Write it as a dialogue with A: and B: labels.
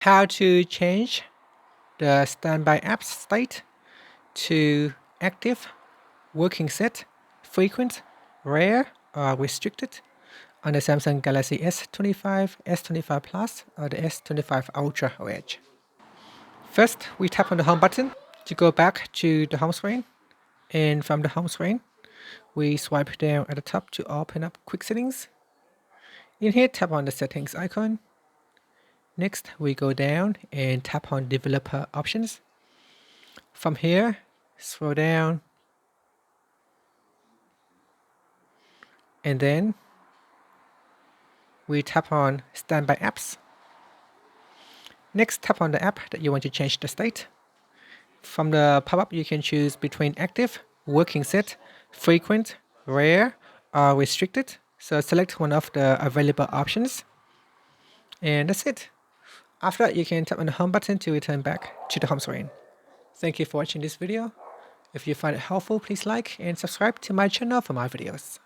A: How to change the standby apps state to active, working set, frequent, rare, or restricted on the Samsung Galaxy S25, S25 Plus, or the S25 Ultra or Edge. First, we tap on the home button to go back to the home screen, and from the home screen, we swipe down at the top to open up quick settings. In here, tap on the settings icon. Next, we go down and tap on developer options. From here, scroll down, and then we tap on standby apps. Next, tap on the app that you want to change the state. From the pop-up, you can choose between active, working set, frequent, rare, or restricted. So select one of the available options. And that's it. After that, you can tap on the home button to return back to the home screen. Thank you for watching this video. If you find it helpful, please like and subscribe to my channel for more videos.